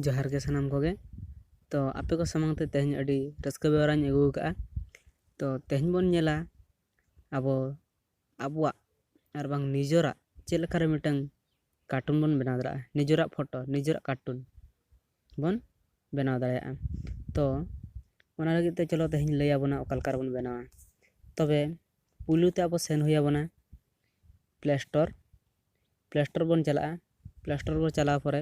जोहार के सानाम कोगे तो आपे को सामंग ते तेहन अडी रस्का बेवराñ अगु का तो तेहन बन नेला अबो अबुआ आर बांग निजोरा चेल लेका रे मिटंग कार्टून बन बनाव दरा निजोरा फोटो निजोरा कार्टून बन बनाव दाड़ेया तो ओना लगी ते चलो तेहन लैया बना ओकालकार बन बनावा तबे पुलु ते अबो सेन होया बना प्ले स्टोर बन चला प्ले स्टोर बन चला परे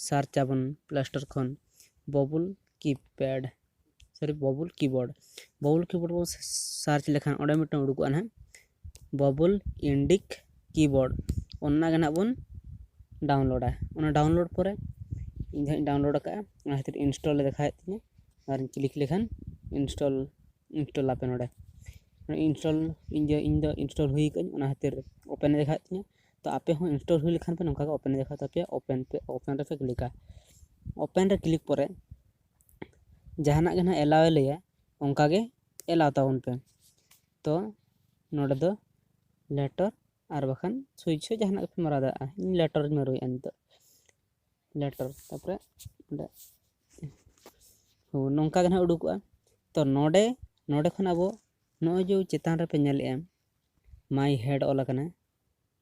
सार्च आबन प्ले स्टोर खन बबुल कीबोर्ड बो सार्च लेखान ओडे मिटन उडुक ना बबुल इंडिक कीबोर्ड ओन्ना गना बन डाउनलोडा ओना डाउनलोड परे इन जहां डाउनलोड का ओना खातिर इंस्टॉल देखाय तिने और क्लिक लेखान इंस्टॉल आपे नोडे इंस्टॉल इन दो इंस्टॉल हुई कन ओना खातिर ओपन देखाय तिने तो आपे हो इंस्टॉल हुई लेखान पे नोका का ओपन देखा तापे ओपन रे पे क्लिका ओपन रे क्लिक परे जहाना गना एलाव लेया ओंका गे एलाव तावन पे तो नोडे दो लेटर आर बखान स्विच जहाना पे मरा दा इन लेटर मरोय अंत लेटर तापरे हो नोंका गना उडुकुआ तो नोडे खन अबो नो जो चेतान रे पे नेलेआ माय हेड ऑल कना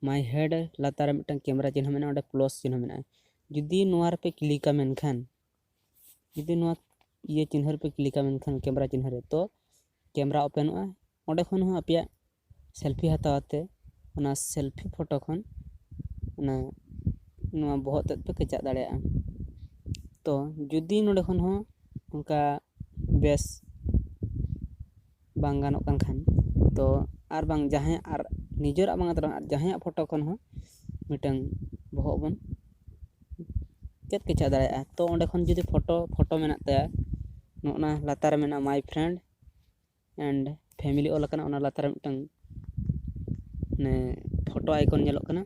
माय हेड लातार मिटन कैमरा चिन्ह मेना ओडे प्लस चिन्ह मेना जुदी नोआ रे पे क्लिका मेनखान जुदी नोआ ये चिन्ह रे पे क्लिका मेनखान कैमरा चिन्ह रे तो कैमरा ओपनोआ ओडे खन हो आपिया सेल्फी हतावते ओना सेल्फी फोटो खन ओना नोआ बहुत पे कचा दाड़ेया तो जुदी नोडे खन हो उनका बेस बांग गानो कान खान तो आर बांग जहां आर निजोरा बांग जहां फोटो खन हो मिटन बहुत बन चेत कचा दाड़ेया तो ओंडे खन जुदी फोटो मेना तया नोना लातार मेना my friend and family all कना ओना लातार मिटन ने फोटो आइकन नेलो कना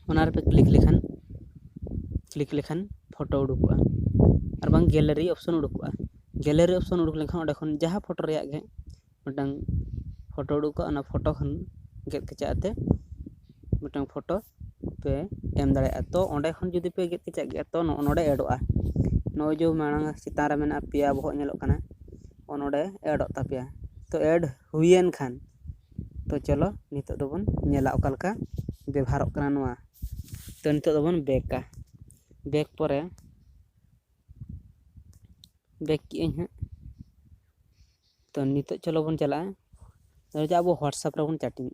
ओना रे पे क्लिक लेखान फोटो उडुकुआ आर बांग गैलरी ऑप्शन उडुकुआ गैलरी ऑप्शन उडुक लेखान ओंडे खन जहां फोटो रेया गे मिटन फोटो उडुकुआ ओना फोटो खन गेट कचाते मिटन फोटो पे एम दाड़ेया तो ओंडे खन जुदी पे गेट कचा गया तो नोडे एडोआ नो जो मांग चितान रे मेना पिया बहुत नेलो कना ओनोडे एडो तापिया तो एड हुईन खान तो चलो नितो दोबन नेला ओकालका व्यवहारक कना नोआ तो नितो दोबन बैक परे बैक की हैं तो नितो चलो बन चला अब व्हाट्सएप रे बन चैटिंग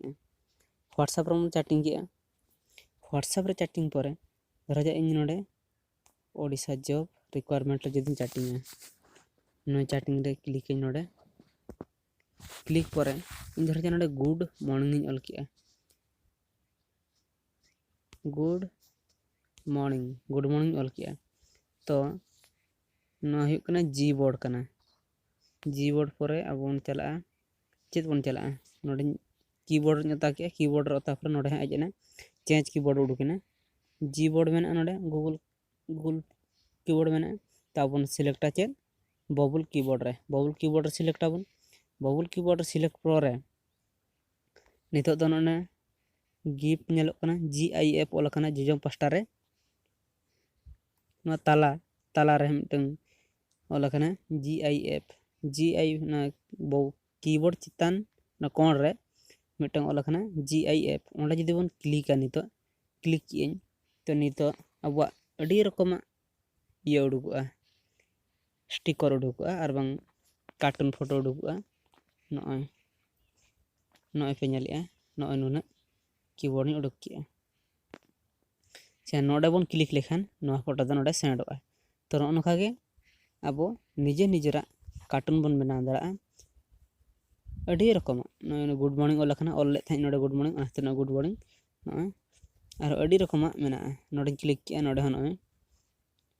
किया व्हाट्सएप रे चैटिंग परे धरा इन नोडे ओडिशा जॉब रिक्वायरमेंट रे जदी चैटिंग नो चैटिंग रे क्लिक इन नोडे क्लिक परे इन धरा नोडे गुड मॉर्निंग ऑल किया गुड मॉर्निंग ऑल किया तो नो हुई कना जी बोर्ड परे अब बन चला चेत बन चला नोडे कीबोर्ड नता किया कीबोर्ड रे तापर नोडे आजना चेंज कीबोर्ड उडुकेना जी बोर्ड मेना नोडे गूगल कीबोर्ड मेना ताबन सिलेक्टा चेत बबुल कीबोर्ड रे सिलेक्ट आबन बबुल कीबोर्ड रे सिलेक्ट परे नितो दो नोने गिफ नेलो कना GIF ऑल कना जोजम पास्टा रे नो ताला रे मिटन ऑल कना GIF ना कीबोर्ड चितान ना कोण रे मिटन ऑल कना GIF ओंडे जदी बन क्लिका नितो क्लिक किएन तो नितो अबवा अडी रकमा ये उडुकुआ स्टिकर उडुकुआ आर बांग कार्टून फोटो उडुकुआ नय पे नेलिया नय नुना कीबोर्ड नि उडुक किया से नोडे बन क्लिक लेखान नोआ फोटो दो नोडे सेंडोआ तो नोका गे अबो निजेरा कार्टून बन बनाव दाड़ा अडी रकम नय गुड मॉर्निंग ऑल लखना ऑल ले थाई नोडे गुड मॉर्निंग आस्ते न गुड मॉर्निंग नय आर अडी रकम मेना नोडे क्लिक किया नोडे ह नय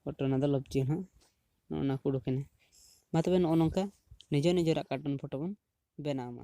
फोटो ना दो लब चिन्ह नोना को उडुकेना मा तबे नोका निजेरा कार्टून फोटो बन बनावमा।